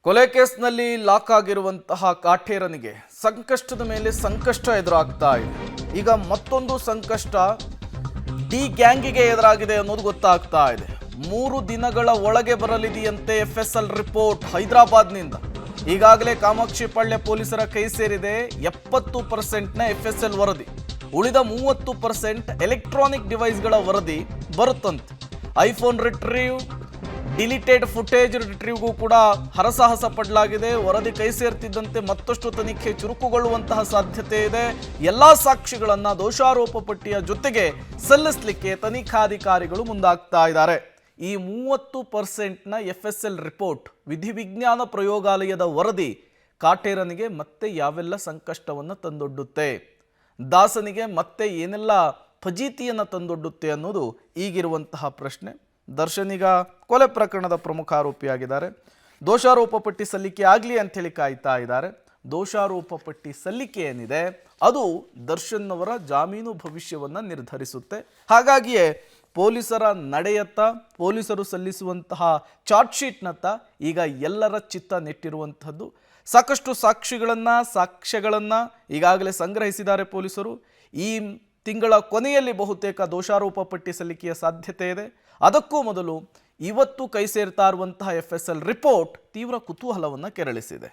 ಕೊಲೆ ಕೇಸ್ನಲ್ಲಿ ಲಾಕ್ ಆಗಿರುವಂತಹ ಕಾಟೇರನಿಗೆ ಸಂಕಷ್ಟದ ಮೇಲೆ ಸಂಕಷ್ಟ ಎದುರಾಗ್ತಾ ಇದೆ. ಈಗ ಮತ್ತೊಂದು ಸಂಕಷ್ಟ ಡಿ ಗ್ಯಾಂಗಿಗೆ ಎದುರಾಗಿದೆ ಅನ್ನೋದು ಗೊತ್ತಾಗ್ತಾ ಇದೆ. 3 ದಿನಗಳ ಒಳಗೆ ಬರಲಿದೆಯಂತೆ FSL ರಿಪೋರ್ಟ್ ಹೈದರಾಬಾದ್ನಿಂದ. ಈಗಾಗಲೇ ಕಾಮಾಕ್ಷಿಪಾಳ್ಯ ಪೊಲೀಸರ ಕೈ ಸೇರಿದೆ 70%ನ FSL ವರದಿ. ಉಳಿದ 30% ಎಲೆಕ್ಟ್ರಾನಿಕ್ ಡಿವೈಸ್ಗಳ ವರದಿ ಬರುತ್ತಂತೆ. ಐಫೋನ್ ರಿಟ್ರೀವ್, ಡಿಲಿಟೆಡ್ ಫುಟೇಜ್ ರಿಟ್ರೀವ್ಗೂ ಕೂಡ ಹರಸಾಹಸ ಪಡಲಾಗಿದೆ. ವರದಿ ಕೈ ಸೇರ್ತಿದ್ದಂತೆ ಮತ್ತಷ್ಟು ತನಿಖೆ ಚುರುಕುಗೊಳ್ಳುವಂತಹ ಸಾಧ್ಯತೆ ಇದೆ. ಎಲ್ಲಾ ಸಾಕ್ಷಿಗಳನ್ನ ದೋಷಾರೋಪ ಪಟ್ಟಿಯ ಜೊತೆಗೆ ಸಲ್ಲಿಸಲಿಕ್ಕೆ ತನಿಖಾಧಿಕಾರಿಗಳು ಮುಂದಾಗ್ತಾ ಇದ್ದಾರೆ. ಈ 30%ನ FSL ರಿಪೋರ್ಟ್, ವಿಧಿವಿಜ್ಞಾನ ಪ್ರಯೋಗಾಲಯದ ವರದಿ ಕಾಟೇರನಿಗೆ ಮತ್ತೆ ಯಾವೆಲ್ಲ ಸಂಕಷ್ಟವನ್ನು ತಂದೊಡ್ಡುತ್ತೆ, ದಾಸನಿಗೆ ಮತ್ತೆ ಏನೆಲ್ಲ ಫಜೀತಿಯನ್ನು ತಂದೊಡ್ಡುತ್ತೆ ಅನ್ನೋದು ಈಗಿರುವಂತಹ ಪ್ರಶ್ನೆ. ದರ್ಶನ್ ಈಗ ಕೊಲೆ ಪ್ರಕರಣದ ಪ್ರಮುಖ ಆರೋಪಿಯಾಗಿದ್ದಾರೆ. ದೋಷಾರೋಪ ಪಟ್ಟಿ ಸಲ್ಲಿಕೆ ಆಗಲಿ ಅಂಥೇಳಿ ಕಾಯ್ತಾ ಇದ್ದಾರೆ. ದೋಷಾರೋಪ ಪಟ್ಟಿ ಸಲ್ಲಿಕೆ ಏನಿದೆ ಅದು ದರ್ಶನ್ ಅವರ ಜಾಮೀನು ಭವಿಷ್ಯವನ್ನು ನಿರ್ಧರಿಸುತ್ತೆ. ಹಾಗಾಗಿಯೇ ಪೊಲೀಸರ ನಡೆಯತ್ತ, ಪೊಲೀಸರು ಸಲ್ಲಿಸುವಂತಹ ಚಾರ್ಜ್ ಶೀಟ್ನತ್ತ ಈಗ ಎಲ್ಲರ ಚಿತ್ತ ನೆಟ್ಟಿರುವಂಥದ್ದು. ಸಾಕಷ್ಟು ಸಾಕ್ಷ್ಯಗಳನ್ನು ಈಗಾಗಲೇ ಸಂಗ್ರಹಿಸಿದ್ದಾರೆ ಪೊಲೀಸರು. ಈ ತಿಂಗಳ ಕೊನೆಯಲ್ಲಿ ಬಹುತೇಕ ದೋಷಾರೋಪ ಪಟ್ಟಿ ಸಲ್ಲಿಕೆಯ ಸಾಧ್ಯತೆ ಇದೆ. ಅದಕ್ಕೂ ಮೊದಲು ಇವತ್ತು ಕೈ ಸೇರ್ತಾ ಇರುವಂತಹ FSL ರಿಪೋರ್ಟ್ ತೀವ್ರ ಕುತೂಹಲವನ್ನು ಕೆರಳಿಸಿದೆ.